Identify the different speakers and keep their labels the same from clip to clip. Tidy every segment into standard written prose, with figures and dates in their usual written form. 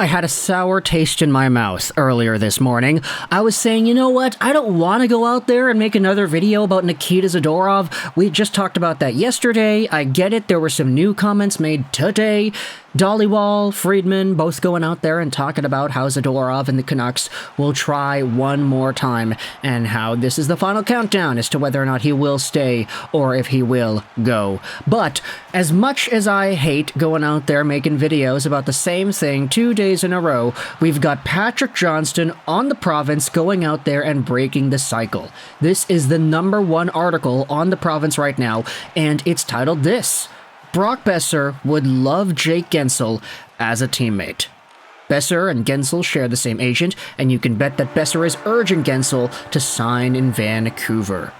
Speaker 1: I had a sour taste in my mouth earlier this morning. I was saying, you know what, I don't want to go out there and make another video about Nikita Zadorov. We just talked about that yesterday. I get it, there were some new comments made today. Dalibor, Friedman, both going out there and talking about how Zadorov and the Canucks will try one more time, and how this is the final countdown as to whether or not he will stay or if he will go. But as much as I hate going out there making videos about the same thing 2 days in a row, we've got Patrick Johnston on the Province going out there and breaking the cycle. This is the #1 article on the Province right now, and it's titled this: Brock Boeser would love Jake Guentzel as a teammate. Boeser and Guentzel share the same agent, and you can bet that Boeser is urging Guentzel to sign in Vancouver.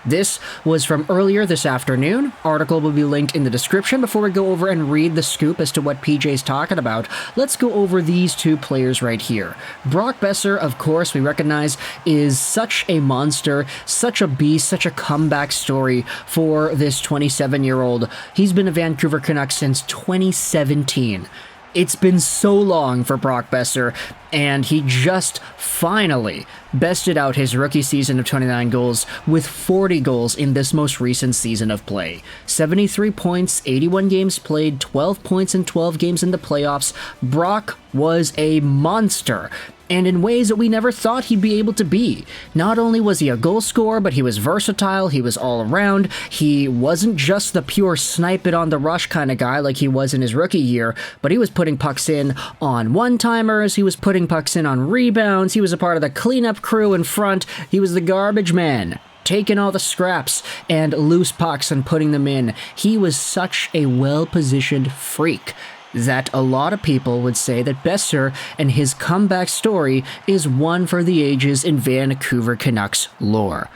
Speaker 1: This was from earlier this afternoon. Article will be linked in the description. Before we go over and read the scoop as to what PJ's talking about, let's go over these two players right here. Brock Boeser, of course, we recognize, is such a monster, such a beast, such a comeback story for this 27-year-old. He's been a Vancouver Canuck since 2017. It's been so long for Brock Boeser, and he just finally bested out his rookie season of 29 goals with 40 goals in this most recent season of play. 73 points, 81 games played, 12 points in 12 games in the playoffs. Brock was a monster, and in ways that we never thought he'd be able to be. Not only was he a goal scorer, but he was versatile, he was all around. He wasn't just the pure snipe it on the rush kind of guy like he was in his rookie year, but he was putting pucks in on one-timers, he was putting pucks in on rebounds, he was a part of the cleanup crew in front, he was the garbage man, taking all the scraps and loose pucks and putting them in. He was such a well-positioned freak that a lot of people would say that Boeser and his comeback story is one for the ages in Vancouver Canucks lore.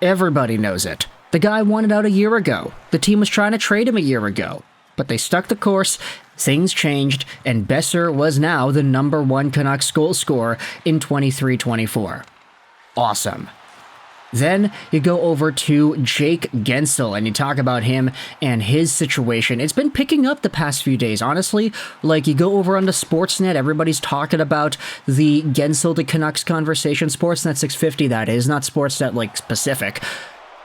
Speaker 1: Everybody knows it. The guy wanted out a year ago. The team was trying to trade him a year ago. But they stuck the course, things changed, and Boeser was now the #1 Canucks goal scorer in 23-24. Awesome. Then you go over to Jake Guentzel, and you talk about him and his situation. It's been picking up the past few days, honestly. Like, you go over onto Sportsnet, everybody's talking about the Guentzel to Canucks conversation. Sportsnet 650, that is, not Sportsnet, like, specific.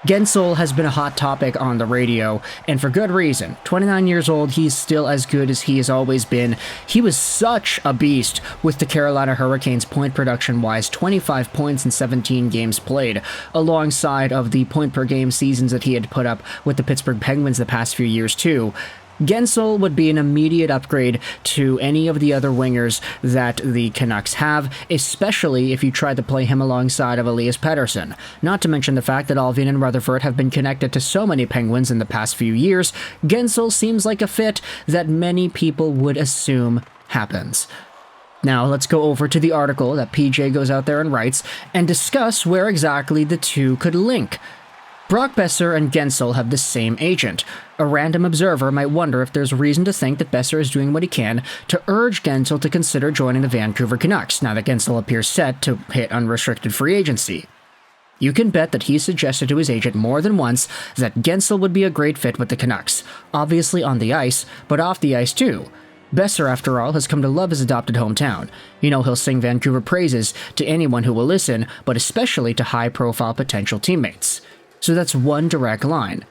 Speaker 1: Guentzel has been a hot topic on the radio, and for good reason. 29 years old, he's still as good as he has always been. He was such a beast with the Carolina Hurricanes point production-wise, 25 points in 17 games played, alongside of the point-per-game seasons that he had put up with the Pittsburgh Penguins the past few years too. Guentzel would be an immediate upgrade to any of the other wingers that the Canucks have, especially if you try to play him alongside of Elias Pettersson. Not to mention the fact that Alvin and Rutherford have been connected to so many Penguins in the past few years. Guentzel seems like a fit that many people would assume happens. Now let's go over to the article that PJ goes out there and writes and discuss where exactly the two could link. Brock Boeser and Guentzel have the same agent. A random observer might wonder if there's reason to think that Boeser is doing what he can to urge Guentzel to consider joining the Vancouver Canucks, now that Guentzel appears set to hit unrestricted free agency. You can bet that he suggested to his agent more than once that Guentzel would be a great fit with the Canucks, obviously on the ice, but off the ice too. Boeser, after all, has come to love his adopted hometown. You know, he'll sing Vancouver praises to anyone who will listen, but especially to high-profile potential teammates. So that's one direct line.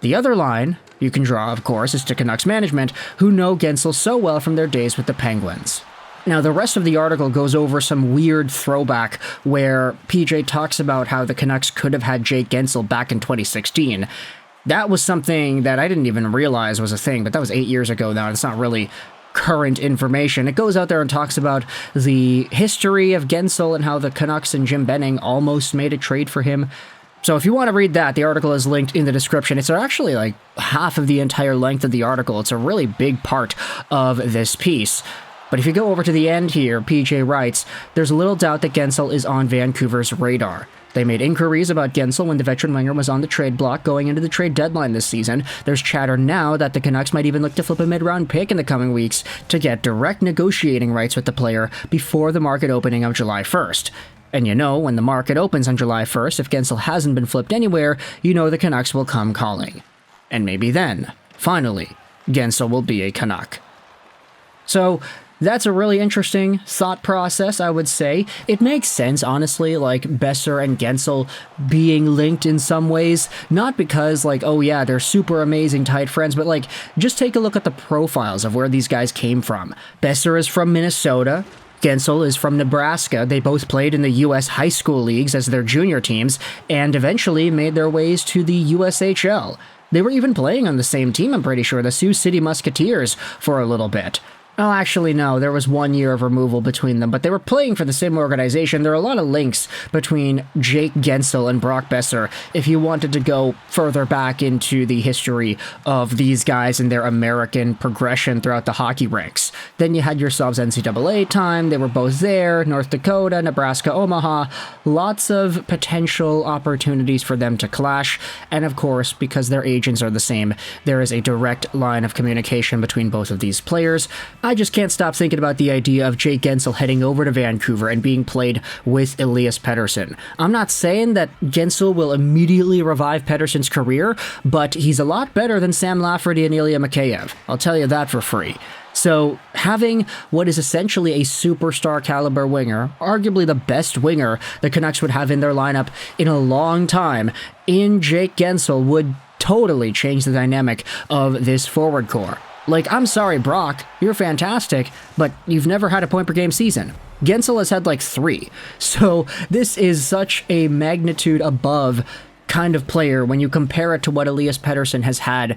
Speaker 1: The other line you can draw, of course, is to Canucks management, who know Guentzel so well from their days with the Penguins. Now, the rest of the article goes over some weird throwback where PJ talks about how the Canucks could have had Jake Guentzel back in 2016. That was something that I didn't even realize was a thing, but that was 8 years ago now, and it's not really current information. It goes out there and talks about the history of Guentzel and how the Canucks and Jim Benning almost made a trade for him. So if you want to read that, the article is linked in the description. It's actually like half of the entire length of the article. It's a really big part of this piece. But if you go over to the end here, PJ writes, there's little doubt that Guentzel is on Vancouver's radar. They made inquiries about Guentzel when the veteran winger was on the trade block going into the trade deadline this season. There's chatter now that the Canucks might even look to flip a mid-round pick in the coming weeks to get direct negotiating rights with the player before the market opening of July 1st. And you know, when the market opens on July 1st, if Guentzel hasn't been flipped anywhere, you know the Canucks will come calling. And maybe then, finally, Guentzel will be a Canuck. So, That's a really interesting thought process, I would say. It makes sense, honestly, like Boeser and Guentzel being linked in some ways. Not because, like, oh yeah, they're super amazing tight friends, but like, just take a look at the profiles of where these guys came from. Boeser is from Minnesota. Guentzel is from Nebraska. They both played in the U.S. high school leagues as their junior teams, and eventually made their ways to the USHL. They were even playing on the same team, I'm pretty sure, the Sioux City Musketeers, for a little bit. Oh, actually, no, there was 1 year of removal between them, but they were playing for the same organization. There are a lot of links between Jake Guentzel and Brock Boeser if you wanted to go further back into the history of these guys and their American progression throughout the hockey ranks. Then you had yourselves NCAA time, they were both there, North Dakota, Nebraska, Omaha, lots of potential opportunities for them to clash, and of course, because their agents are the same, there is a direct line of communication between both of these players. I just can't stop thinking about the idea of Jake Guentzel heading over to Vancouver and being played with Elias Pettersson. I'm not saying that Guentzel will immediately revive Pettersson's career, but he's a lot better than Sam Lafferty and Ilya Mikheyev. I'll tell you that for free. So, having what is essentially a superstar caliber winger, arguably the best winger the Canucks would have in their lineup in a long time, in Jake Guentzel would totally change the dynamic of this forward core. Like, I'm sorry, Brock, you're fantastic, but you've never had a point-per-game season. Guentzel has had like 3. So this is such a magnitude above kind of player when you compare it to what Elias Pettersson has had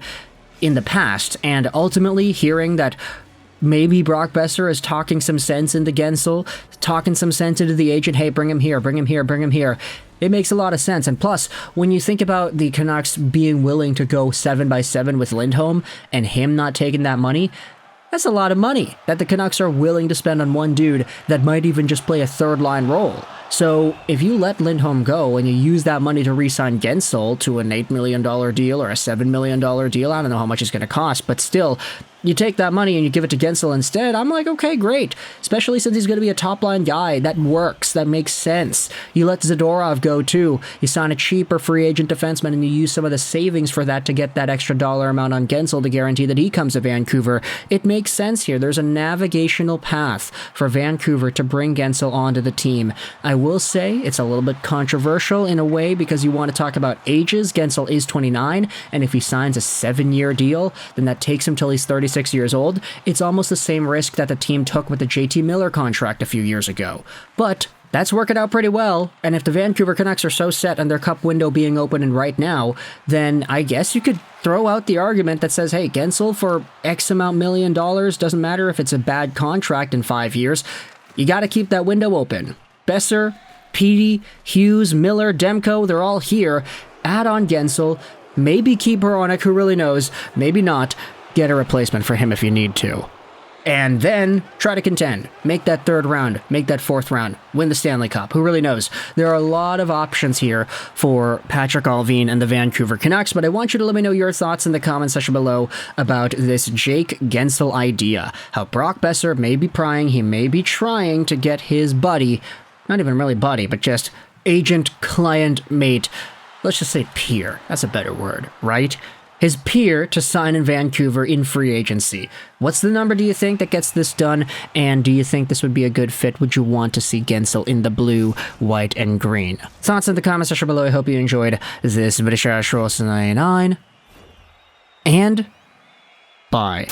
Speaker 1: in the past. And ultimately, hearing that maybe Brock Boeser is talking some sense into Guentzel, talking some sense into the agent, hey, bring him here, bring him here, bring him here. It makes a lot of sense. And plus, when you think about the Canucks being willing to go 7x7 with Lindholm and him not taking that money, that's a lot of money that the Canucks are willing to spend on one dude that might even just play a third-line role. So if you let Lindholm go and you use that money to re-sign Guentzel to an $8 million deal or a $7 million deal, I don't know how much it's going to cost, but still, you take that money and you give it to Guentzel instead, I'm like, okay, great. Especially since he's going to be a top-line guy. That works. That makes sense. You let Zadorov go, too. You sign a cheaper free agent defenseman and you use some of the savings for that to get that extra dollar amount on Guentzel to guarantee that he comes to Vancouver. It makes sense here. There's a navigational path for Vancouver to bring Guentzel onto the team. I will say it's a little bit controversial in a way because you want to talk about ages. Guentzel is 29, and if he signs a 7-year deal, then that takes him till he's 36 years old. It's almost the same risk that the team took with the JT Miller contract a few years ago. But that's working out pretty well, and if the Vancouver Canucks are so set on their cup window being opening right now, then I guess you could throw out the argument that says, hey, Guentzel for X amount $million, doesn't matter if it's a bad contract in 5 years, you gotta keep that window open. Boeser, Petey, Hughes, Miller, Demko, they're all here. Add on Guentzel, maybe keep Hronek, who really knows, maybe not. Get a replacement for him if you need to. And then try to contend. Make that 3rd round. Make that 4th round. Win the Stanley Cup. Who really knows? There are a lot of options here for Patrick Allvin and the Vancouver Canucks, but I want you to let me know your thoughts in the comment section below about this Jake Guentzel idea. How Brock Boeser may be prying, he may be trying to get his buddy, not even really buddy, but just agent, client, mate, let's just say peer. That's a better word, right? His peer to sign in Vancouver in free agency. What's the number, do you think, that gets this done? And do you think this would be a good fit? Would you want to see Guentzel in the blue, white, and green? Thoughts in the comment section below. I hope you enjoyed this video. And bye.